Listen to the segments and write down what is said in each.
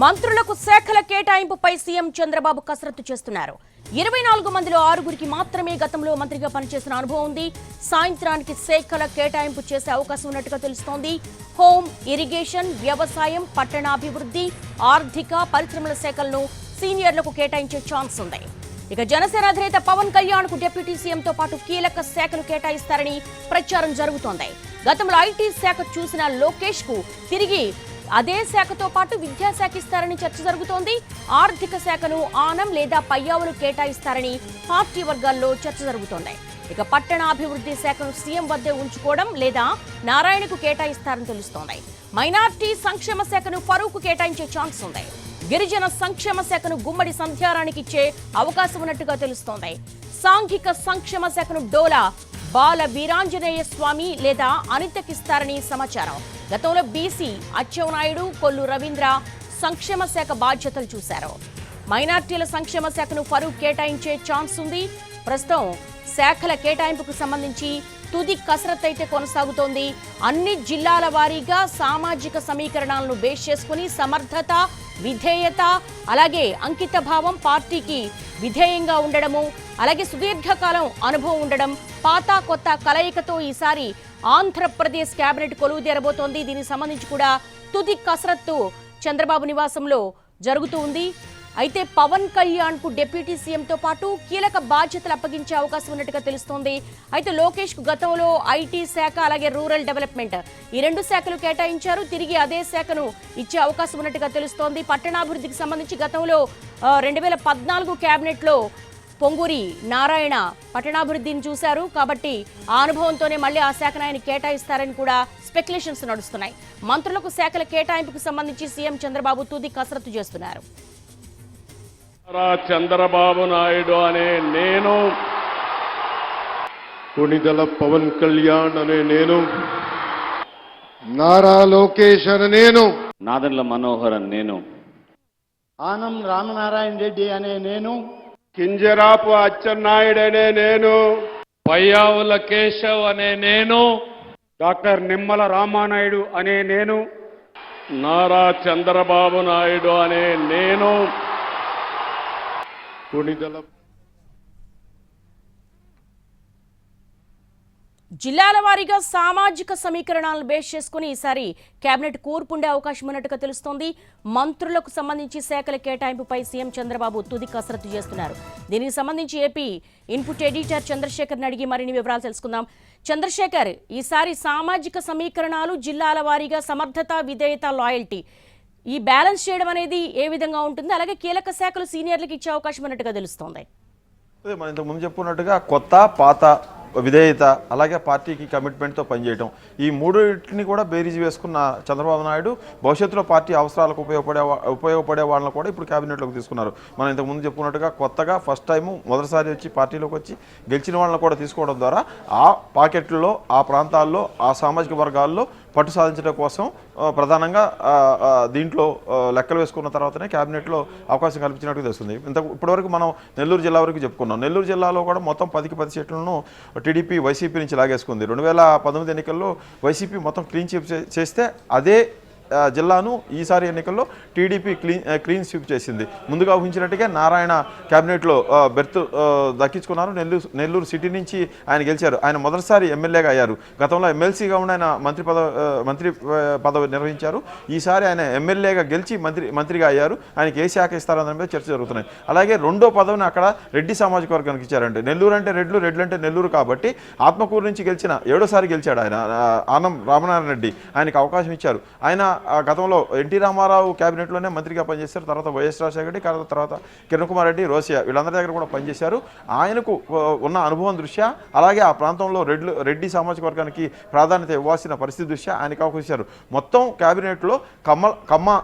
మంత్రులకు శాఖల కేటాయింపుపై సీఎం చంద్రబాబు కసరత్తు చేస్తున్నారు. 24 మందిలో 6గురికి మాత్రమే గతంలో మంత్రిగా పనిచేసిన అనుభవం ఉంది. సాయంత్రానికి శాఖల కేటాయింపు చేసే అవకాశం ఉన్నట్టుగా తెలుస్తోంది. హోం, ఇరిగేషన్, వ్యవసాయం, పట్టణాభివృద్ధి, ఆర్థిక, పరిశ్రమల శాఖలను సీనియర్లకు కేటాయించే ఛాన్స్ ఉంది. ఇక జనసేన అధినేత పవన్ కళ్యాణ్ కు డిప్యూటీ సీఎంతో పాటు కీలక శాఖలు కేటాయిస్తారని ప్రచారం జరుగుతోంది. గతంలో ఐటీ శాఖ చూసిన లోకేష్ కు తిరిగి అదే శాఖతో పాటు విద్యాశాఖ ఇస్తారని చర్చ జరుగుతోంది. ఆర్థిక శాఖను ఆనం లేదా పయ్యావులు కేటాయిస్తారని పార్టీ వర్గాల్లో చర్చ జరుగుతోంది. ఇక పట్టణాభివృద్ధి శాఖను సీఎం వద్దే ఉంచుకోవడం లేదా నారాయణకు కేటాయిస్తారని తెలుస్తోంది. మైనార్టీ సంక్షేమ శాఖను ఫరూక్ కేటాయించే ఛాన్స్ ఉంది. గిరిజన సంక్షేమ శాఖను గుమ్మడి సంధ్యారానికి ఇచ్చే అవకాశం ఉన్నట్టుగా తెలుస్తోంది. సాంఘిక సంక్షేమ శాఖను డోలా బాల వీరాంజనేయ స్వామి లేదా అనితకిస్తారని సమాచారం. గతంలో బీసీ అచ్చెన్నాయుడు, కొల్లు రవీంద్ర సంక్షేమ శాఖ బాధ్యతలు చూశారు. మైనార్టీల సంక్షేమ శాఖను ఫరూక్ కేటాయించే ఛాన్స్ ఉంది. ప్రస్తుతం శాఖల కేటాయింపుకు సంబంధించి తుది కసరత్తు అయితే కొనసాగుతోంది. అన్ని జిల్లాల వారీగా సామాజిక సమీకరణాలను బేస్ చేసుకుని సమర్థత, విధేయత, అలాగే అంకిత భావం, పార్టీకి విధేయంగా ఉండడము, అలాగే సుదీర్ఘకాలం అనుభవం ఉండడం, పాత కొత్త కలయికతో ఈసారి ఆంధ్రప్రదేశ్ కేబినెట్ కొలువుదీరబోతోంది. దీనికి సంబంధించి కూడా తుది కసరత్తు చంద్రబాబు నివాసంలో జరుగుతూ ఉంది. అయితే పవన్ కళ్యాణ్ కు డిప్యూటీ సీఎంతో పాటు కీలక బాధ్యతలు అప్పగించే అవకాశం ఉన్నట్టుగా తెలుస్తోంది. అయితే లోకేష్ కు గతంలో ఐటీ శాఖ అలాగే రూరల్ డెవలప్మెంట్ ఈ 2 శాఖలు కేటాయించారు. తిరిగి అదే శాఖను ఇచ్చే అవకాశం ఉన్నట్టుగా తెలుస్తోంది. పట్టణాభివృద్ధికి సంబంధించి గతంలో 2014 కేబినెట్ లో పొంగూరి నారాయణ పట్టణాభివృద్ధిని చూశారు. కాబట్టి ఆ అనుభవంతోనే మళ్ళీ ఆ శాఖను ఆయన కేటాయిస్తారని కూడా స్పెక్యులేషన్స్ నడుస్తున్నాయి. మంత్రులకు శాఖల కేటాయింపుకు సంబంధించి సీఎం చంద్రబాబు తుది కసరత్తు చేస్తున్నారు. చంద్రబాబు నాయుడు అనే నేను, కొణిదెల పవన్ కళ్యాణ్ అనే నేను, నారా లోకేష్ అనే నేను, నాదెండ్ల మనోహర్ అని నేను, ఆనం రామనారాయణ రెడ్డి అనే నేను, కింజరాపు అచ్చెన్నాయుడు అనే నేను, పయ్యావుల కేశవ్ అనే నేను, డాక్టర్ నిమ్మల రామానాయుడు అనే నేను, నారా చంద్రబాబు నాయుడు అనే నేను, కొణిదెల జిల్లాల వారీగా సామాజిక సమీకరణాలను బేస్ చేసుకుని ఈసారి కేబినెట్ కూర్పుండే అవకాశం ఉన్నట్టుగా తెలుస్తోంది. మంత్రులకు సంబంధించి శాఖల కేటాయింపుపై సీఎం చంద్రబాబు తుది కసరత్తు చేస్తున్నారు. దీనికి సంబంధించి ఏపీ ఇన్పుట్ ఎడిటర్ చంద్రశేఖర్ని అడిగి మరిన్ని వివరాలు తెలుసుకుందాం. చంద్రశేఖర్, ఈసారి సామాజిక సమీకరణాలు, జిల్లాల వారీగా సమర్థత, విధేయత, లాయల్టీ ఈ బ్యాలెన్స్ చేయడం అనేది ఏ విధంగా ఉంటుంది? అలాగే కీలక శాఖలు సీనియర్లకు ఇచ్చే అవకాశం ఉన్నట్టుగా తెలుస్తోంది. అదే మనం ఇంతకుముందు చెప్పుకున్నట్టుగా కొత్త, పాత, విధేయత, అలాగే పార్టీకి కమిట్మెంట్తో పనిచేయడం, ఈ మూడింటిని కూడా బేరీజ్ వేసుకున్న చంద్రబాబు నాయుడు భవిష్యత్తులో పార్టీ అవసరాలకు ఉపయోగపడే వాళ్ళని కూడా ఇప్పుడు క్యాబినెట్లోకి తీసుకున్నారు. మనం ఇంతకుముందు చెప్పుకున్నట్టుగా కొత్తగా ఫస్ట్ టైము మొదటిసారి వచ్చి పార్టీలోకి వచ్చి గెలిచిన వాళ్ళని కూడా తీసుకోవడం ద్వారా ఆ పాకెట్లలో, ఆ ప్రాంతాల్లో, ఆ సామాజిక వర్గాల్లో పట్టు సాధించడం కోసం ప్రధానంగా దీంట్లో లెక్కలు వేసుకున్న తర్వాతనే క్యాబినెట్లో అవకాశం కల్పించినట్టు తెలుస్తుంది. ఇప్పటివరకు మనం నెల్లూరు జిల్లా వరకు చెప్పుకున్నాం. నెల్లూరు జిల్లాలో కూడా మొత్తం 10కి 10 సీట్లను టీడీపీ వైసీపీ నుంచి లాగేసుకుంది. 2019 ఎన్నికల్లో వైసీపీ మొత్తం క్లీన్ స్వీప్ చేస్తే అదే జిల్లాను ఈసారి ఎన్నికల్లో టీడీపీ క్లీన్ స్వీప్ చేసింది. ముందుగా ఊహించినట్టుగా నారాయణ క్యాబినెట్లో బెర్త్ దక్కించుకున్నారు. నెల్లూరు సిటీ నుంచి ఆయన గెలిచారు. ఆయన మొదటిసారి ఎమ్మెల్యేగా అయ్యారు. గతంలో ఎమ్మెల్సీగా ఉండి ఆయన మంత్రి పదవి నిర్వహించారు. ఈసారి ఆయన ఎమ్మెల్యేగా గెలిచి మంత్రిగా అయ్యారు. ఆయనకి ఏ శాఖ ఇస్తారన్న దాని మీద చర్చ జరుగుతున్నాయి. అలాగే రెండో పదవిని అక్కడ రెడ్డి సామాజిక వర్గానికి ఇచ్చారంటే, నెల్లూరు అంటే రెడ్లు అంటే నెల్లూరు కాబట్టి ఆత్మకూరు నుంచి గెలిచిన 7వ గెలిచాడు ఆయన, ఆనం రామనారాయణ రెడ్డి. ఆయనకు అవకాశం ఇచ్చారు. ఆయన గతంలో ఎన్టీ రామారావు క్యాబినెట్లోనే మంత్రిగా పనిచేశారు. తర్వాత వైఎస్ రాజశేఖర రెడ్డి, తర్వాత కిరణ్ కుమార్ రెడ్డి, రోసియా వీళ్ళందరి దగ్గర కూడా పనిచేశారు. ఆయనకు ఉన్న అనుభవం దృష్ట్యా, అలాగే ఆ ప్రాంతంలో రెడ్డి సామాజిక వర్గానికి ప్రాధాన్యత ఇవ్వాల్సిన పరిస్థితి దృష్ట్యా ఆయనకు అవకాశం ఇచ్చారు. మొత్తం క్యాబినెట్లో కమ్మ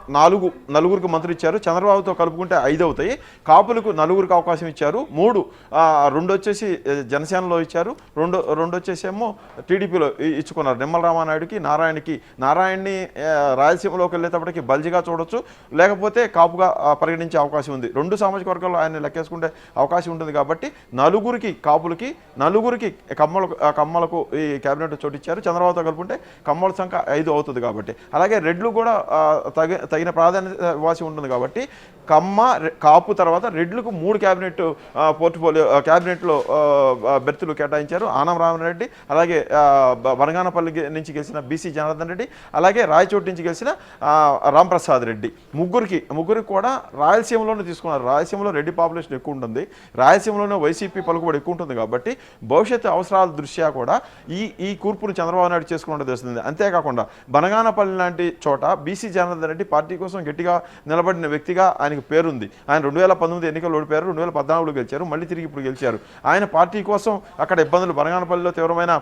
నలుగురికి మంత్రులు ఇచ్చారు. చంద్రబాబుతో కలుపుకుంటే 5 అవుతాయి. కాపులకు 4కి అవకాశం ఇచ్చారు. 2 వచ్చేసి జనసేనలో ఇచ్చారు. రెండు వచ్చేసేమో టీడీపీలో ఇచ్చుకున్నారు. నిమ్మల రామానాయుడికి, నారాయణని రాయలసీమలోకి వెళ్ళేటప్పటికి బల్జిగా చూడొచ్చు, లేకపోతే కాపుగా పరిగణించే అవకాశం ఉంది. 2 సామాజిక వర్గాల్లో ఆయన లెక్కేసుకుంటే అవకాశం ఉంటుంది. కాబట్టి నలుగురికి కాపులకి, నలుగురికి కమ్మలకు ఈ కేబినెట్ చోటిచ్చారు. చంద్రబాబుతో కలుపుకుంటే కమ్మల సంఖ్య 5 అవుతుంది కాబట్టి. అలాగే రెడ్లు కూడా తగిన ప్రాధాన్యత ఇవ్వాల్సి ఉంటుంది. కాబట్టి కాపు తర్వాత రెడ్లకు 3 కేబినెట్ పోర్ట్ఫోలియో క్యాబినెట్లో బెర్తులు కేటాయించారు. ఆనం రామరెడ్డి, అలాగే వనగానపల్లి నుంచి గెలిచిన బీసీ జనార్దన్ రెడ్డి, అలాగే రాయచోటి నుంచి గెలిచిన రాంప్రసాద్ రెడ్డి. ముగ్గురికి కూడా రాయలసీమలోనే తీసుకున్నారు. రాయలసీమలో రెడ్డి పాపులేషన్ ఎక్కువ ఉంటుంది, రాయలసీమలోనే వైసీపీ పలుకుబడి ఎక్కువ ఉంటుంది. కాబట్టి భవిష్యత్తు అవసరాల దృష్ట్యా కూడా ఈ కూర్పును చంద్రబాబు నాయుడు చేసుకున్నట్టు తెలుస్తుంది. అంతేకాకుండా బనగానపల్లి లాంటి చోట బీసీ జనార్దన్ రెడ్డి పార్టీ కోసం గట్టిగా నిలబడిన వ్యక్తిగా ఆయనకు పేరుంది. ఆయన 2019 ఎన్నికల్లో ఓడిపోయారు, 2014లో గెలిచారు, మళ్ళీ తిరిగి ఇప్పుడు గెలిచారు. ఆయన పార్టీ కోసం అక్కడ ఇబ్బందులు, బనగానపల్లిలో తీవ్రమైన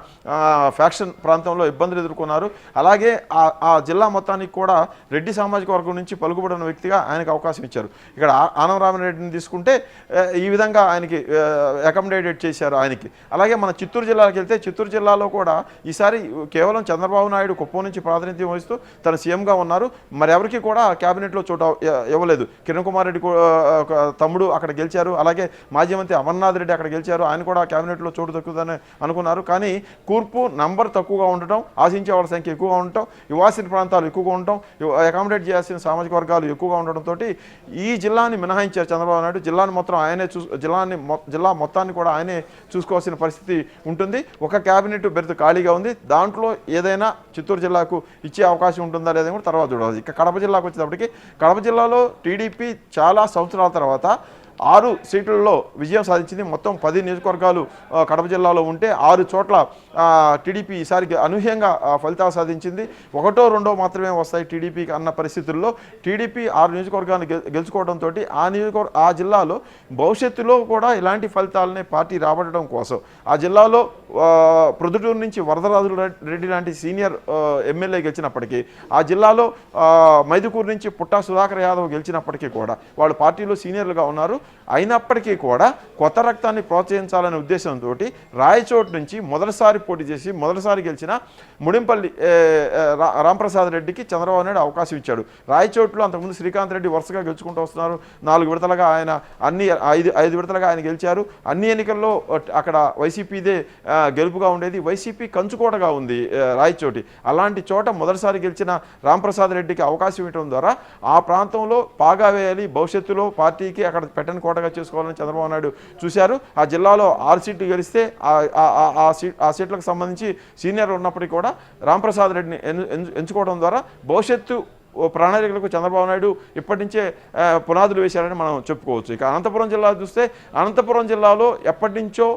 ఫ్యాక్షన్ ప్రాంతంలో ఇబ్బందులు ఎదుర్కొన్నారు. అలాగే ఆ జిల్లా మొత్తానికి కూడా రెడ్డి సామాజిక వర్గం నుంచి పలుకుబడిన వ్యక్తిగా ఆయనకు అవకాశం ఇచ్చారు. ఇక్కడ ఆనం రామరెడ్డిని తీసుకుంటే ఈ విధంగా ఆయనకి అకామిడేటెడ్ చేశారు ఆయనకి. అలాగే మన చిత్తూరు జిల్లాకి వెళ్తే చిత్తూరు జిల్లాలో కూడా ఈసారి కేవలం చంద్రబాబు నాయుడు కుప్పం నుంచి ప్రాతినిధ్యం వహిస్తూ తన సీఎంగా ఉన్నారు. మరి ఎవరికి కూడా క్యాబినెట్లో చోట ఇవ్వలేదు. కిరణ్ కుమార్ రెడ్డి తమ్ముడు అక్కడ గెలిచారు, అలాగే మాజీ మంత్రి అమర్నాథ్ రెడ్డి అక్కడ గెలిచారు. ఆయన కూడా క్యాబినెట్లో చోటు దక్కుతుందని అనుకున్నారు. కానీ కూర్పు నంబర్ తక్కువగా ఉండటం, ఆశించే వాళ్ళ సంఖ్య ఎక్కువగా ఉండటం, ఇవ్వాల్సిన ప్రాంతాలు ఎక్కువగా ఉండటం, అకామిడేట్ చేయాల్సిన సామాజిక వర్గాలు ఎక్కువగా ఉండడంతో ఈ జిల్లాని మినహాయించారు చంద్రబాబు నాయుడు. జిల్లాని మొత్తం ఆయనే జిల్లా మొత్తాన్ని కూడా ఆయనే చూసుకోవాల్సిన పరిస్థితి ఉంటుంది. ఒక క్యాబినెట్ బెర్త్ ఖాళీగా ఉంది. దాంట్లో ఏదైనా చిత్తూరు జిల్లాకు ఇచ్చే అవకాశం ఉంటుందా లేదా కూడా తర్వాత చూడాలి. ఇక కడప జిల్లాకు వచ్చేటప్పటికి కడప జిల్లాలో టీడీపీ చాలా సంవత్సరాల తర్వాత 6 సీట్లలో విజయం సాధించింది. మొత్తం 10 నియోజకవర్గాలు కడప జిల్లాలో ఉంటే 6 చోట్ల టీడీపీ ఈసారి అనూహ్యంగా ఫలితాలు సాధించింది. 1, 2 మాత్రమే వస్తాయి టీడీపీకి అన్న పరిస్థితుల్లో టీడీపీ 6 నియోజకవర్గాలను గెలుచుకోవడంతో ఆ జిల్లాలో భవిష్యత్తులో కూడా ఇలాంటి ఫలితాలని పార్టీ రాబట్టడం కోసం ఆ జిల్లాలో ప్రొద్దుటూరు నుంచి వరదరాజు రెడ్డి లాంటి సీనియర్ ఎమ్మెల్యే గెలిచినప్పటికీ, ఆ జిల్లాలో మైదుకూరు నుంచి పుట్టా సుధాకర్ యాదవ్ గెలిచినప్పటికీ కూడా వాళ్ళు పార్టీలో సీనియర్లుగా ఉన్నారు. అయినప్పటికీ కూడా కొత్త రక్తాన్ని ప్రోత్సహించాలనే ఉద్దేశంతో రాయచోటు నుంచి మొదటిసారి పోటీ చేసి మొదటిసారి గెలిచిన ముడింపల్లి రాంప్రసాద్ రెడ్డికి చంద్రబాబు నాయుడు అవకాశం ఇచ్చాడు. రాయచోటులో అంతకుముందు శ్రీకాంత్ రెడ్డి వరుసగా గెలుచుకుంటూ వస్తున్నారు. 4 విడతలుగా ఆయన ఐదు విడతలుగా ఆయన గెలిచారు. అన్ని ఎన్నికల్లో అక్కడ వైసీపీదే గెలుపుగా ఉండేది. వైసీపీ కంచుకోటగా ఉంది రాయచోటి. అలాంటి చోట మొదటిసారి గెలిచిన రాంప్రసాద్ రెడ్డికి అవకాశం ఇవ్వడం ద్వారా ఆ ప్రాంతంలో పాగా వేయాలి, భవిష్యత్తులో పార్టీకి అక్కడ పెట్టని కోటగా చేసుకోవాలని చంద్రబాబు నాయుడు చూశారు. ఆ జిల్లాలో 6 సీట్లు గెలిస్తే ఆ సీట్లకు సంబంధించి సీనియర్ ఉన్నప్పటికీ కూడా రాంప్రసాద్ రెడ్డిని ఎంచుకోవడం ద్వారా భవిష్యత్తు ప్రణాళికలకు చంద్రబాబు నాయుడు ఇప్పటి నుంచే పునాదులు వేశారని మనం చెప్పుకోవచ్చు. ఇక అనంతపురం జిల్లా చూస్తే అనంతపురం జిల్లాలో ఎప్పటి నుంచో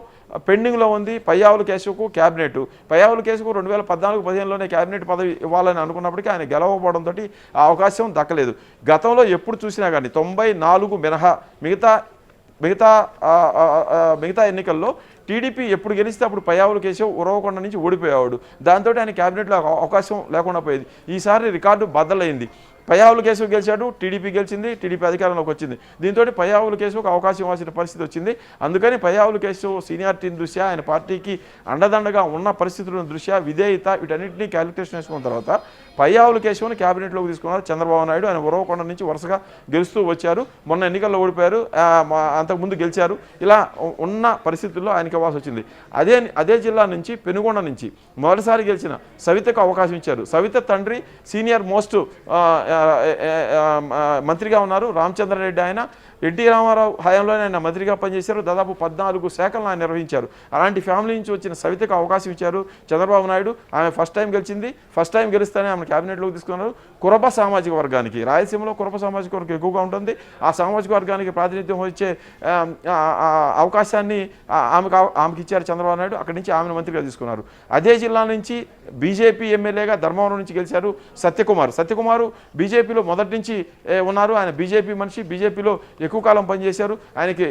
పెండింగ్లో ఉంది పయ్యావుల కేశవకు క్యాబినెట్. పయ్యావుల కేశవకు 2014-15లోనే క్యాబినెట్ పదవి ఇవ్వాలని అనుకున్నప్పటికీ ఆయన గెలవకపోవడంతో ఆ అవకాశం దక్కలేదు. గతంలో ఎప్పుడు చూసినా కానీ 94 మినహా మిగతా ఎన్నికల్లో టీడీపీ ఎప్పుడు గెలిస్తే అప్పుడు పయ్యావుల కేశవ్ ఉరవకొండ నుంచి ఓడిపోయేవాడు. దాంతో ఆయన క్యాబినెట్లో అవకాశం లేకుండా పోయేది. ఈసారి రికార్డు బద్దలైంది. పయ్యావుల కేశవ్ గెలిచాడు, టీడీపీ గెలిచింది, టీడీపీ అధికారంలోకి వచ్చింది. దీంతో పయ్యావుల కేశవ్కి అవకాశం ఇవ్వాల్సిన పరిస్థితి వచ్చింది. అందుకని పయ్యావుల కేశవ్ సీనియారిటీని దృష్ట్యా, ఆయన పార్టీకి అండదండగా ఉన్న పరిస్థితుల దృష్ట్యా, విధేయత, వీటన్నింటినీ క్యాలిక్యులేషన్ వేసుకున్న తర్వాత పయ్యావుల కేశవ్ని క్యాబినెట్లోకి తీసుకున్నారు చంద్రబాబు నాయుడు. ఆయన ఉరవకొండ నుంచి వరుసగా గెలుస్తూ వచ్చారు. మొన్న ఎన్నికల్లో ఓడిపోయారు, అంతకుముందు గెలిచారు. ఇలా ఉన్న పరిస్థితుల్లో ఆయనకి ఇవ్వాల్సి వచ్చింది. అదే జిల్లా నుంచి పెనుగొండ నుంచి మొదటిసారి గెలిచిన సవితకు అవకాశం ఇచ్చారు. సవిత తండ్రి సీనియర్ మోస్ట్ మంత్రిగా ఉన్నారు రామచంద్రారెడ్డి. ఆయన ఎన్టీ రామారావు హయాంలోనే ఆయన మంత్రిగా పనిచేశారు. దాదాపు 14 శాఖలను ఆయన నిర్వహించారు. అలాంటి ఫ్యామిలీ నుంచి వచ్చిన సవితకు అవకాశం ఇచ్చారు చంద్రబాబు నాయుడు. ఆమె ఫస్ట్ టైం గెలిచింది. ఫస్ట్ టైం గెలిస్తేనే ఆమె క్యాబినెట్లోకి తీసుకున్నారు. కురబ సామాజిక వర్గానికి, రాయలసీమలో కురబ సామాజిక వర్గం ఎక్కువగా ఉంటుంది. ఆ సామాజిక వర్గానికి ప్రాతినిధ్యం వహించే అవకాశాన్ని ఆమెకి ఇచ్చారు చంద్రబాబు నాయుడు. అక్కడి నుంచి ఆమెను మంత్రిగా తీసుకున్నారు. అదే జిల్లా నుంచి బీజేపీ ఎమ్మెల్యేగా ధర్మవరం నుంచి గెలిచారు సత్యకుమారు బీజేపీలో మొదటి నుంచి ఉన్నారు. ఆయన బీజేపీ మనిషి, బీజేపీలో ఎక్కువ కాలం పనిచేశారు. ఆయనకి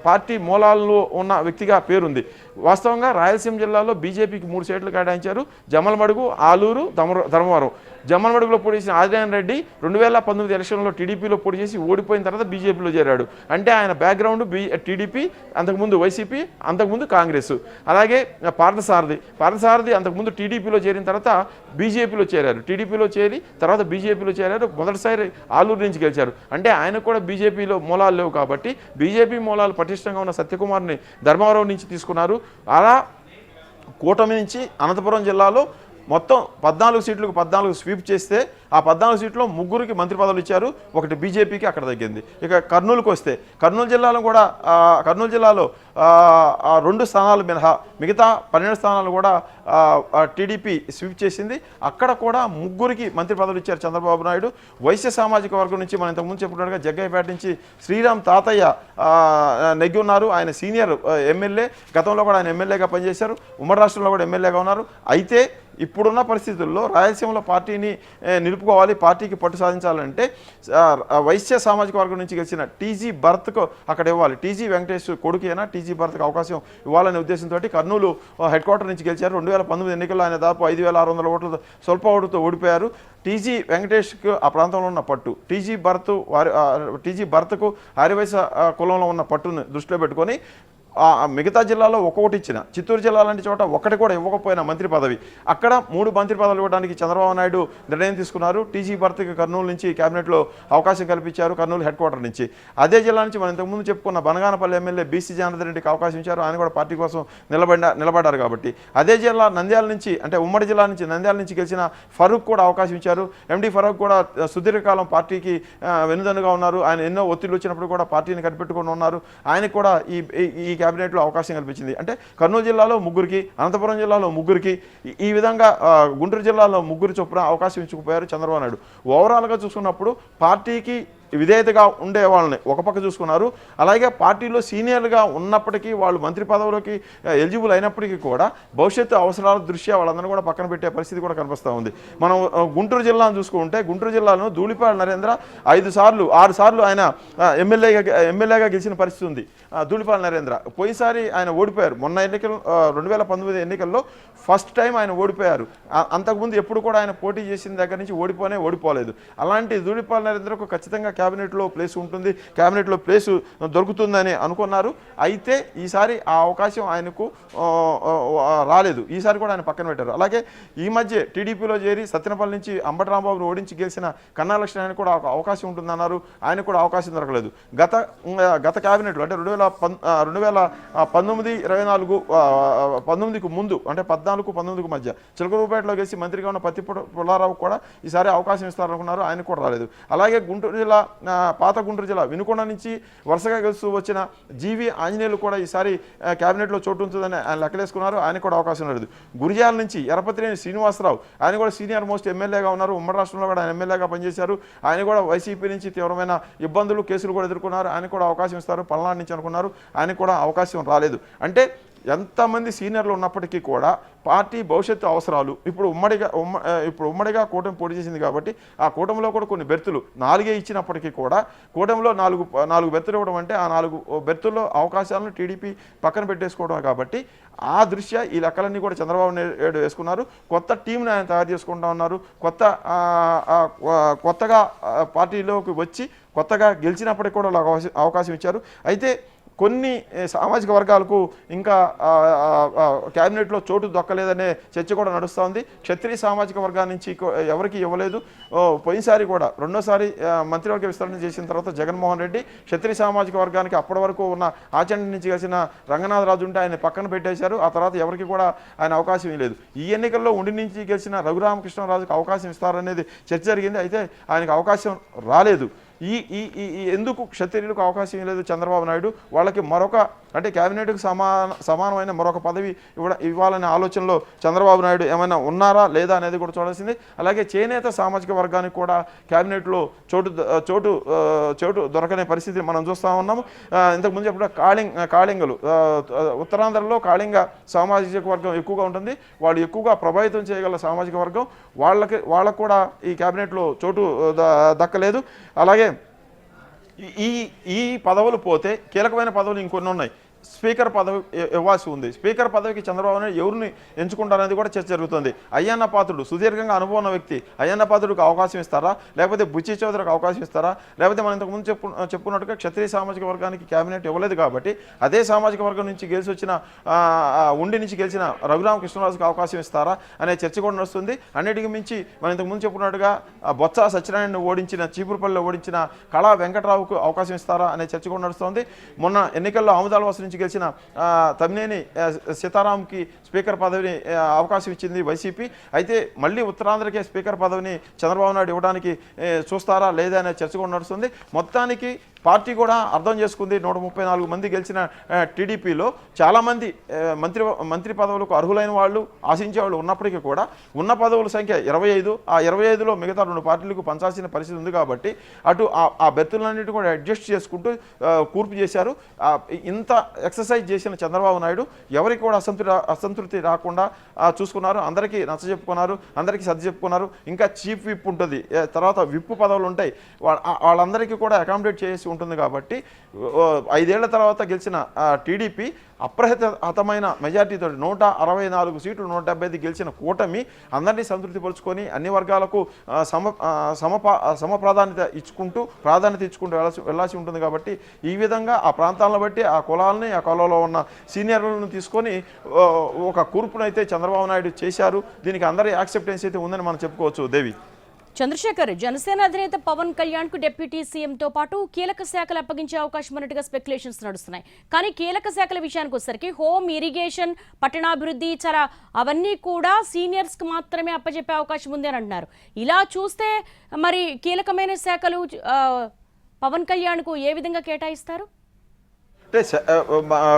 పార్టీ మూలాల్లో ఉన్న వ్యక్తిగా పేరుంది. వాస్తవంగా రాయలసీమ జిల్లాలో బీజేపీకి 3 సీట్లు కేటాయించారు. జమలమడుగు, ఆలూరు, ధర్మవరం. జమ్మలమడుగులో పోటీ చేసిన ఆదినారాయణ రెడ్డి 2019 ఎలక్షన్లో టీడీపీలో పోటీ చేసి ఓడిపోయిన తర్వాత బీజేపీలో చేరాడు. అంటే ఆయన బ్యాక్గ్రౌండ్ టీడీపీ, అంతకుముందు వైసీపీ, అంతకుముందు కాంగ్రెస్. అలాగే పార్థసారథి అంతకుముందు టీడీపీలో చేరిన తర్వాత బీజేపీలో చేరారు. టీడీపీలో చేరి తర్వాత బీజేపీలో చేరారు. మొదటిసారి ఆలూరు నుంచి గెలిచారు. అంటే ఆయనకు కూడా బీజేపీలో మూలాలు లేవు కాబట్టి బీజేపీ మూలాలు పటిష్టంగా ఉన్న సత్యకుమార్ని ధర్మవరం నుంచి తీసుకున్నారు. అలా కూటమి నుంచి అనంతపురం జిల్లాలో మొత్తం 14 సీట్లకు 14 స్వీప్ చేస్తే ఆ 14 సీట్లో 3కి మంత్రి పదవులు ఇచ్చారు. ఒకటి బీజేపీకి అక్కడ తగ్గింది. ఇక కర్నూలుకు వస్తే కర్నూలు జిల్లాలో కూడా 2 స్థానాలు మినహా మిగతా 12 స్థానాలు కూడా టీడీపీ స్వీప్ చేసింది. అక్కడ కూడా 3కి మంత్రి పదవులు ఇచ్చారు చంద్రబాబు నాయుడు. వైశ్య సామాజిక వర్గం నుంచి మనం ఇంతకుముందు చెప్పుకున్నట్టుగా జగ్గయ్యపేట నుంచి శ్రీరామ్ తాతయ్య నెగ్గి ఉన్నారు. ఆయన సీనియర్ ఎమ్మెల్యే, గతంలో కూడా ఆయన ఎమ్మెల్యేగా పనిచేశారు. ఉమ్మడి రాష్ట్రంలో కూడా ఎమ్మెల్యేగా ఉన్నారు. అయితే ఇప్పుడున్న పరిస్థితుల్లో రాయలసీమలో పార్టీని నిలుపుకోవాలి, పార్టీకి పట్టు సాధించాలంటే వైశ్య సామాజిక వర్గం నుంచి గెలిచిన టీజీ భరత్కు అక్కడ ఇవ్వాలి. టీజీ వెంకటేష్ కొడుకు అయినా టీజీ భరత్కు అవకాశం ఇవ్వాలనే ఉద్దేశంతో కర్నూలు హెడ్ క్వార్టర్ నుంచి గెలిచారు. 2019 ఎన్నికల్లో ఆయన దాదాపు 5,600 ఓట్ల స్వల్ప ఓటుతో ఓడిపోయారు. టీజీ వెంకటేష్కు ఆ ప్రాంతంలో ఉన్న పట్టు, టీజీ భరత్కు ఆర్యవైశ్య కులంలో ఉన్న పట్టును దృష్టిలో పెట్టుకొని మిగతా జిల్లాలో ఒక్కొక్కటి ఇచ్చిన, చిత్తూరు జిల్లా లాంటి చోట ఒకటి కూడా ఇవ్వకపోయినా మంత్రి పదవి, అక్కడ 3 మంత్రి పదవులు ఇవ్వడానికి చంద్రబాబు నాయుడు నిర్ణయం తీసుకున్నారు. టీజీ భరత్కి కర్నూలు నుంచి క్యాబినెట్లో అవకాశం కల్పించారు, కర్నూలు హెడ్ క్వార్టర్ నుంచి. అదే జిల్లా నుంచి మనం ఇంతకుముందు చెప్పుకున్న బనగానపల్లి ఎమ్మెల్యే బీసీ జనార్దన్ రెడ్డికి అవకాశం ఇచ్చారు. ఆయన కూడా పార్టీ కోసం నిలబడ్డారు కాబట్టి. అదే జిల్లా నంద్యాల నుంచి, అంటే ఉమ్మడి జిల్లా నుంచి నంద్యాల నుంచి గెలిచిన ఫరూక్ కూడా అవకాశం ఇచ్చారు. ఎండి ఫరూక్ కూడా సుదీర్ఘకాలం పార్టీకి వెనుదన్నుగా ఉన్నారు. ఆయన ఎన్నో ఒత్తిళ్లు వచ్చినప్పుడు కూడా పార్టీని కనిపెట్టుకుని ఉన్నారు. ఆయనకు కూడా ఈ క్యాబినెట్లో అవకాశం కల్పించింది. అంటే కర్నూలు జిల్లాలో 3కి, అనంతపురం జిల్లాలో 3కి, ఈ విధంగా గుంటూరు జిల్లాలో 3 చొప్పున అవకాశం ఇచ్చుకుపోయారు చంద్రబాబు నాయుడు. ఓవరాల్గా చూసుకున్నప్పుడు పార్టీకి విధేయతగా ఉండే వాళ్ళని ఒక పక్క చూసుకున్నారు. అలాగే పార్టీలో సీనియర్గా ఉన్నప్పటికీ వాళ్ళు మంత్రి పదవులకి ఎలిజిబుల్ అయినప్పటికీ కూడా భవిష్యత్తు అవసరాల దృష్ట్యా వాళ్ళందరూ కూడా పక్కన పెట్టే పరిస్థితి కూడా కనిపిస్తూ ఉంది. మనం గుంటూరు జిల్లాను చూసుకుంటే గుంటూరు జిల్లాలో ధూళిపాల నరేంద్ర 6 సార్లు ఆయన ఎమ్మెల్యేగా గెలిచిన పరిస్థితి ఉంది. ధూళిపాల నరేంద్ర పోయినసారి ఆయన ఓడిపోయారు. మొన్న 2019 ఎన్నికల్లో ఫస్ట్ టైం ఆయన ఓడిపోయారు. అంతకుముందు ఎప్పుడు కూడా ఆయన పోటీ చేసిన దగ్గర నుంచి ఓడిపోలేదు. అలాంటి ధూళిపాల నరేంద్రకు ఖచ్చితంగా క్యాబినెట్లో ప్లేస్ ఉంటుంది, క్యాబినెట్లో ప్లేసు దొరుకుతుందని అనుకున్నారు. అయితే ఈసారి ఆ అవకాశం ఆయనకు రాలేదు. ఈసారి కూడా ఆయన పక్కన పెట్టారు. అలాగే ఈ మధ్య టీడీపీలో చేరి సత్యనపల్లి నుంచి అంబటి రాంబాబును ఓడించి గెలిచిన కన్నా లక్ష్మణ్ ఆయన కూడా అవకాశం ఉంటుందన్నారు. ఆయన కూడా అవకాశం దొరకలేదు. గత క్యాబినెట్లో అంటే 2019-24 ముందు, అంటే 14-19 మధ్య చిలకలూరుపేటలో గెలిచి మంత్రిగా ఉన్న పత్తి పుల్లారావు కూడా ఈసారి అవకాశం ఇస్తారనుకున్నారు. ఆయన కూడా రాలేదు. అలాగే గుంటూరు జిల్లా, పాత గుంటూరు జిల్లా వినుకొండ నుంచి వరుసగా గెలుస్తూ వచ్చిన జీవి ఆంజనేయులు కూడా ఈసారి క్యాబినెట్లో చోటు ఉంటుందని ఆయన లెక్కలేసుకున్నారు. ఆయన కూడా అవకాశం లేదు. గురిజాల నుంచి ఎరపతిరేని శ్రీనివాసరావు, ఆయన కూడా సీనియర్ మోస్ట్ ఎమ్మెల్యేగా ఉన్నారు. ఉమ్మడి రాష్ట్రంలో కూడా ఆయన ఎమ్మెల్యేగా పనిచేశారు. ఆయన కూడా వైసీపీ నుంచి తీవ్రమైన ఇబ్బందులు, కేసులు కూడా ఎదుర్కొన్నారు. ఆయన కూడా అవకాశం ఇస్తారు పల్నాడు నుంచి అనుకున్నారు. ఆయన కూడా అవకాశం రాలేదు. అంటే ఎంతమంది సీనియర్లు ఉన్నప్పటికీ కూడా పార్టీ భవిష్యత్తు అవసరాలు ఇప్పుడు ఉమ్మడిగా కూటమి పోటీ చేసింది కాబట్టి ఆ కూటమిలో కూడా కొన్ని బెర్తులు 4 ఇచ్చినప్పటికీ కూడా కూటమిలో 4 బెర్తులు ఇవ్వడం అంటే ఆ 4 బెర్తుల్లో అవకాశాలను టీడీపీ పక్కన పెట్టేసుకోవడం కాబట్టి ఆ దృష్ట్యా ఈ లెక్కలన్నీ కూడా చంద్రబాబు నాయుడు వేసుకున్నారు. కొత్త టీంని ఆయన తయారు చేసుకుంటా ఉన్నారు. కొత్తగా పార్టీలోకి వచ్చి కొత్తగా గెలిచినప్పటికీ కూడా అవకాశం ఇచ్చారు. అయితే కొన్ని సామాజిక వర్గాలకు ఇంకా క్యాబినెట్లో చోటు దక్కలేదనే చర్చ కూడా నడుస్తూ ఉంది. క్షత్రియ సామాజిక వర్గాల నుంచి ఎవరికి ఇవ్వలేదు. పోయినసారి కూడా రెండోసారి మంత్రివర్గ విస్తరణ చేసిన తర్వాత జగన్మోహన్ రెడ్డి క్షత్రియ సామాజిక వర్గానికి అప్పటి వరకు ఉన్న ఆచండి నుంచి కలిసిన రంగనాథరాజు ఉంటే ఆయన పక్కన పెట్టేశారు. ఆ తర్వాత ఎవరికి కూడా ఆయన అవకాశం ఇవ్వలేదు. ఈ ఎన్నికల్లో ఉండి నుంచి గెలిచిన రఘురామకృష్ణరాజుకు అవకాశం ఇస్తారనేది చర్చ జరిగింది. అయితే ఆయనకు అవకాశం రాలేదు. ఎందుకు క్షత్రియులకు అవకాశం ఇవ్వలేదు చంద్రబాబు నాయుడు? వాళ్ళకి మరొక, అంటే క్యాబినెట్కు సమానమైన మరొక పదవి ఇవ్వాలనే ఆలోచనలో చంద్రబాబు నాయుడు ఏమైనా ఉన్నారా లేదా అనేది కూడా చూడాల్సింది. అలాగే చేనేత సామాజిక వర్గానికి కూడా క్యాబినెట్లో చోటు దొరకనే పరిస్థితి మనం చూస్తూ ఉన్నాము. ఇంతకుముందు చెప్పిన కాళింగలు, ఉత్తరాంధ్రలో కాళింగ సామాజిక వర్గం ఎక్కువగా ఉంటుంది. వాళ్ళు ఎక్కువగా ప్రభావితం చేయగల సామాజిక వర్గం. వాళ్ళకు కూడా ఈ క్యాబినెట్లో చోటు దక్కలేదు. అలాగే ఈ పదవులు పోతే కీలకమైన పదవులు ఇంకొన్ని ఉన్నాయి. స్పీకర్ పదవి ఇవ్వాల్సి ఉంది. స్పీకర్ పదవికి చంద్రబాబు నాయుడు ఎవరిని ఎంచుకుంటారనేది కూడా చర్చ జరుగుతుంది. అయ్యన్న పాత్రుడు సుదీర్ఘంగా అనుభవం ఉన్న వ్యక్తి. అయ్యన్న పాత్రుడికి అవకాశం ఇస్తారా, లేకపోతే బుచ్చి చౌదరికి అవకాశం ఇస్తారా, లేకపోతే మనం ఇంతకుముందు చెప్పుకున్నట్టుగా క్షత్రియ సామాజిక వర్గానికి క్యాబినెట్ ఇవ్వలేదు కాబట్టి అదే సామాజిక వర్గం నుంచి గెలిచి వచ్చిన ఉండి నుంచి గెలిచిన రఘురామకృష్ణరాజుకి అవకాశం ఇస్తారా అనే చర్చ కూడా నడుస్తుంది. అన్నిటికీ మించి మనం ఇంతకుముందు చెప్పుకున్నట్టుగా బొత్స సత్యనారాయణను ఓడించిన, చీపురుపల్లిలో ఓడించిన కళా వెంకట్రావుకు అవకాశం ఇస్తారా అనే చర్చ కూడా నడుస్తుంది. మొన్న ఎన్నికల్లో ఆముదాలవాసు నుంచి గెలిచిన తమ్మినేని సీతారాంకి స్పీకర్ పదవిని అవకాశం ఇచ్చింది వైసీపీ. అయితే మళ్ళీ ఉత్తరాంధ్రకే స్పీకర్ పదవిని చంద్రబాబు నాయుడు ఇవ్వడానికి చూస్తారా లేదా అనే చర్చ కూడా నడుస్తుంది. మొత్తానికి పార్టీ కూడా అర్థం చేసుకుంది. 134 మంది గెలిచిన టీడీపీలో చాలామంది మంత్రి పదవులకు అర్హులైన వాళ్ళు, ఆశించే వాళ్ళు ఉన్నప్పటికీ కూడా ఉన్న పదవుల సంఖ్య 25. ఆ 25లో మిగతా 2 పార్టీలకు పంచాల్సిన పరిస్థితి ఉంది కాబట్టి అటు ఆ బెర్తులన్నిటి కూడా అడ్జస్ట్ చేసుకుంటూ కూర్పు చేశారు. ఇంత ఎక్సర్సైజ్ చేసిన చంద్రబాబు నాయుడు ఎవరికి కూడా అసంతృప్తి రాకుండా చూసుకున్నారు. అందరికీ నచ్చజెప్పుకున్నారు, అందరికీ సర్ది చెప్పుకున్నారు. ఇంకా చీఫ్ విప్ ఉంటుంది, తర్వాత విప్ పదవులు ఉంటాయి, వాళ్ళందరికీ కూడా అకామిడేట్ చేసి ఉంటుంది. కాబట్టి 5 ఏళ్ల తర్వాత గెలిచిన టీడీపీ అప్రహతమైన మెజార్టీతో 164 సీట్లు 175 గెలిచిన కూటమి అందరినీ సంతృప్తిపరుచుకొని అన్ని వర్గాలకు సమ ప్రాధాన్యత ఇచ్చుకుంటూ వెళ్ళాల్సి ఉంటుంది. కాబట్టి ఈ విధంగా ఆ ప్రాంతాలను బట్టి ఆ కులాలని, ఆ కులంలో ఉన్న సీనియర్లను తీసుకొని ఒక కూర్పునైతే చంద్రబాబు నాయుడు చేశారు. దీనికి అందరి యాక్సెప్టెన్స్ అయితే ఉందని మనం చెప్పుకోవచ్చు. దేవి చంద్రశేఖర్, జనసేన అధినేత పవన్ కళ్యాణ్ కు డిప్యూటీ సీఎంతో పాటు కీలక శాఖలు అప్పగించే అవకాశం ఉన్నట్టుగా స్పెక్యులేషన్స్ నడుస్తున్నాయి. కానీ కీలక శాఖల విషయానికి వచ్చేసరికి హోమ్, ఇరిగేషన్, పట్టణాభివృద్ధి అవన్నీ కూడా సీనియర్స్ కి మాత్రమే అప్పచెప్పే అవకాశం ఉంది అని అంటున్నారు. ఇలా చూస్తే మరి కీలకమైన శాఖలు పవన్ కళ్యాణ్ కు ఏ విధంగా కేటాయిస్తారు? అంటే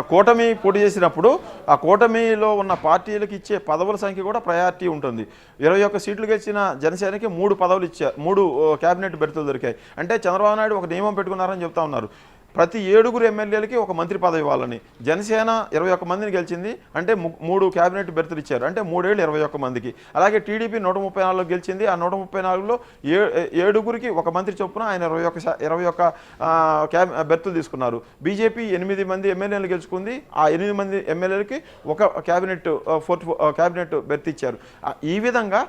కూటమి పోటీ చేసినప్పుడు ఆ కూటమిలో ఉన్న పార్టీలకు ఇచ్చే పదవుల సంఖ్య కూడా ప్రయారిటీ ఉంటుంది. 21 సీట్లు గెలిచిన జనసేనకి 3 పదవులు ఇచ్చారు, 3 క్యాబినెట్ బెర్తులు దొరికాయి. అంటే చంద్రబాబు నాయుడు ఒక నియమం పెట్టుకున్నారని చెప్తా ఉన్నారు. ప్రతి 7 ఎమ్మెల్యేలకి ఒక మంత్రి పదవి ఇవ్వాలని. జనసేన 21 మందిని గెలిచింది, అంటే 3 క్యాబినెట్ బెర్తులు ఇచ్చారు, అంటే 3 ఏళ్ళు 21 మందికి. అలాగే టీడీపీ 134 గెలిచింది, ఆ 134లో 7 ఒక మంత్రి చొప్పున ఆయన 21 బెర్తులు తీసుకున్నారు. బీజేపీ 8 మంది ఎమ్మెల్యేలు గెలుచుకుంది, ఆ 8 మంది ఎమ్మెల్యేలకి ఒక క్యాబినెట్ బెర్త్ ఇచ్చారు. ఈ విధంగా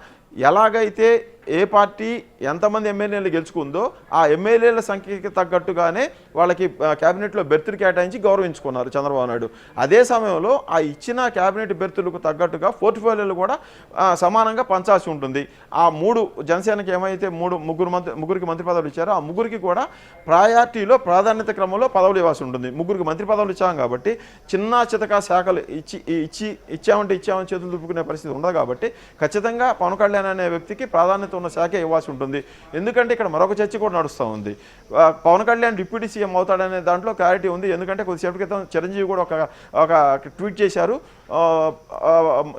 ఎలాగైతే ఏ పార్టీ ఎంతమంది ఎమ్మెల్యేలు గెలుచుకుందో ఆ ఎమ్మెల్యేల సంఖ్యకి తగ్గట్టుగానే వాళ్ళకి క్యాబినెట్లో బెర్తులు కేటాయించి గౌరవించుకున్నారు చంద్రబాబు నాయుడు. అదే సమయంలో ఆ ఇచ్చిన క్యాబినెట్ బెర్తులకు తగ్గట్టుగా పోర్ట్ఫోలియోలు కూడా సమానంగా పంచాల్సి ఉంటుంది. ఆ 3 జనసేనకి ఏమైతే ముగ్గురికి మంత్రి పదవులు ఇచ్చారో ఆ ముగ్గురికి కూడా ప్రయారిటీలో ప్రాధాన్యత క్రమంలో పదవులు ఇవ్వాల్సి ఉంటుంది. ముగ్గురికి మంత్రి పదవులు ఇచ్చాం కాబట్టి చిన్న చితకా శాఖలు ఇచ్చామని చేతులు దుప్పుకునే పరిస్థితి ఉండదు. కాబట్టి ఖచ్చితంగా పవన్ కళ్యాణ్ అనే వ్యక్తికి ప్రాధాన్యత ఉన్న శాఖ ఇవ్వాల్సి ఉంటుంది. ఎందుకంటే ఇక్కడ మరొక చర్చ కూడా నడుస్తూ ఉంది. పవన్ కళ్యాణ్ డిప్యూటీ సీఎం అవుతాడనే దాంట్లో క్లారిటీ ఉంది. ఎందుకంటే కొద్దిసేపటి క్రితం చిరంజీవి కూడా ఒక ట్వీట్ చేశారు.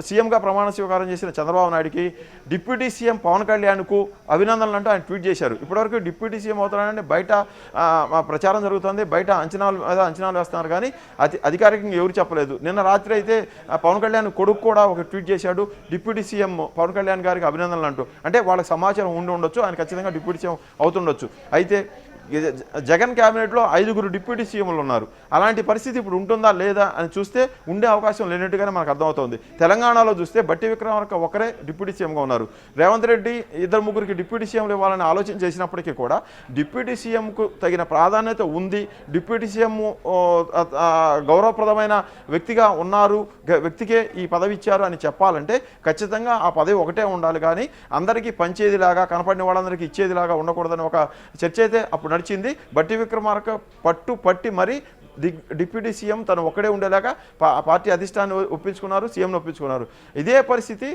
సీఎంగా ప్రమాణ స్వీకారం చేసిన చంద్రబాబు నాయుడికి డిప్యూటీ సీఎం పవన్ కళ్యాణ్కు అభినందనలు అంటూ ఆయన ట్వీట్ చేశారు. ఇప్పటివరకు డిప్యూటీ సీఎం అవుతాడని బయట ప్రచారం జరుగుతుంది, బయట అంచనాలు వేస్తున్నారు, కానీ అధికారికంగా ఎవరు చెప్పలేదు. నిన్న రాత్రి అయితే పవన్ కళ్యాణ్ కొడుకు కూడా ఒక ట్వీట్ చేశాడు, డిప్యూటీ సీఎం పవన్ కళ్యాణ్ గారికి అభినందనలు అంటూ. అంటే వాళ్ళకి సమాచారం ఉండొచ్చు, ఆయన ఖచ్చితంగా డిప్యూటీ సీఎం అవుతుండొచ్చు. అయితే జగన్ క్యాబినెట్లో 5 డిప్యూటీ సీఎంలు ఉన్నారు. అలాంటి పరిస్థితి ఇప్పుడు ఉంటుందా లేదా అని చూస్తే ఉండే అవకాశం లేనట్టుగానే మనకు అర్థమవుతుంది. తెలంగాణలో చూస్తే బట్టి విక్రమార్క ఒకరే డిప్యూటీ సీఎంగా ఉన్నారు. రేవంత్ రెడ్డి 2-3 డిప్యూటీ సీఎంలు ఇవ్వాలని ఆలోచన చేసినప్పటికీ కూడా డిప్యూటీ సీఎంకు తగిన ప్రాధాన్యత ఉంది, డిప్యూటీ సీఎం గౌరవప్రదమైన వ్యక్తిగా ఉన్నారు, వ్యక్తికే ఈ పదవి ఇచ్చారు అని చెప్పాలంటే ఖచ్చితంగా ఆ పదవి ఒకటే ఉండాలి, కానీ అందరికీ పంచేదిలాగా, కనపడిన వాళ్ళందరికీ ఇచ్చేదిలాగా ఉండకూడదని ఒక చర్చ అయితే అప్పుడు నడిచింది. బట్టి విక్రమార్క పట్టి మరి డిప్యూటీ సీఎం తను ఒక్కడే ఉండేలాగా పార్టీ అధిష్టాన్ని ఒప్పించుకున్నారు, సీఎంను ఒప్పించుకున్నారు. ఇదే పరిస్థితి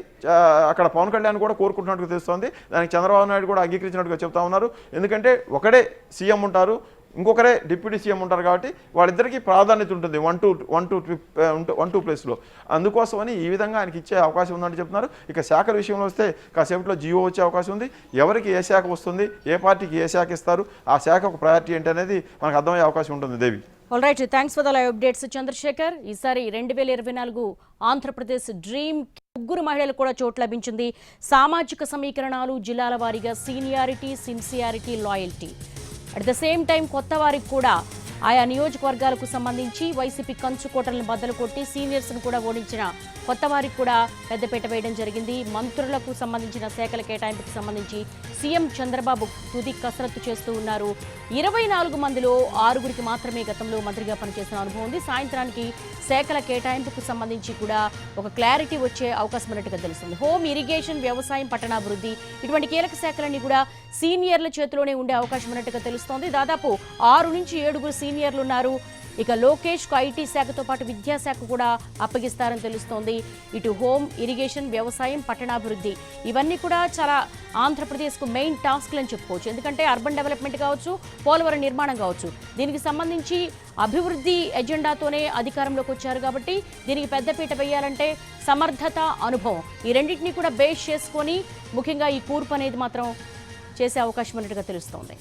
అక్కడ పవన్ కళ్యాణ్ కూడా కోరుకుంటున్నట్టుగా తెలుస్తోంది. దానికి చంద్రబాబు నాయుడు కూడా అంగీకరించినట్టుగా చెప్తా ఉన్నారు. ఎందుకంటే ఒకడే సీఎం ఉంటారు, ఇంకొకరే డిప్యూటీ సీఎం ఉంటారు, కాబట్టి వాళ్ళిద్దరికీ ప్రాధాన్యత ఉంటుంది 1-2 ప్లేస్లో. అందుకోసమని ఈ విధంగా ఆయనకి ఇచ్చే అవకాశం ఉందని చెప్తున్నారు. ఇక శాఖల విషయంలో వస్తే కాసేపట్లో జియో వచ్చే అవకాశం ఉంది. ఎవరికి ఏ శాఖ వస్తుంది, ఏ పార్టీకి ఏ శాఖ ఇస్తారు, ఆ శాఖ ఒక ప్రయారిటీ ఏంటి అనేది మనకు అర్థమయ్యే అవకాశం ఉంటుంది. దేవి, all right, thanks for the live updates Chandrasekhar. ఈసారి 2024 ఆంధ్రప్రదేశ్ డ్రీమ్ 3 మహిళలకు కూడా చోటు లభించింది. సామాజిక సమీకరణాలు, జిల్లాల వారీగా seniority, sincerity, loyalty, at the same time కొత్త వారికి కూడా ఆయా నియోజకవర్గాలకు సంబంధించి వైసీపీ కంచుకోటలను బద్దలు కొట్టి సీనియర్స్ను కూడా ఓడించిన కొత్త వారికి కూడా పెద్దపీట వేయడం జరిగింది. మంత్రులకు సంబంధించిన శాఖల కేటాయింపుకు సంబంధించి సీఎం చంద్రబాబు తుది కసరత్తు చేస్తూ ఉన్నారు. 24 మందిలో 6గురికి మాత్రమే గతంలో మంత్రిగా పనిచేసిన అనుభవం ఉంది. సాయంత్రానికి శాఖల కేటాయింపుకు సంబంధించి కూడా ఒక క్లారిటీ వచ్చే అవకాశం ఉన్నట్టుగా తెలుస్తుంది. హోమ్, ఇరిగేషన్, వ్యవసాయం, పట్టణాభివృద్ధి ఇటువంటి కీలక శాఖలన్నీ కూడా సీనియర్ల చేతిలోనే ఉండే అవకాశం ఉన్నట్టుగా తెలుస్తోంది. దాదాపు 6 నుంచి 7 సీనియర్లు ఉన్నారు. ఇక లోకేష్కు ఐటీ శాఖతో పాటు విద్యాశాఖ కూడా అప్పగిస్తారని తెలుస్తోంది. ఇటు హోమ్, ఇరిగేషన్, వ్యవసాయం, పట్టణాభివృద్ధి ఇవన్నీ కూడా చాలా ఆంధ్రప్రదేశ్కు మెయిన్ టాస్క్లు అని చెప్పుకోవచ్చు. ఎందుకంటే అర్బన్ డెవలప్మెంట్ కావచ్చు, పోలవరం నిర్మాణం కావచ్చు, దీనికి సంబంధించి అభివృద్ధి ఎజెండాతోనే అధికారంలోకి వచ్చారు. కాబట్టి దీనికి పెద్దపీట వేయాలంటే సమర్థత, అనుభవం ఈ రెండింటినీ కూడా బేస్ చేసుకొని ముఖ్యంగా ఈ కూర్పు అనేది మాత్రం చేసే అవకాశం ఉన్నట్టుగా తెలుస్తోంది.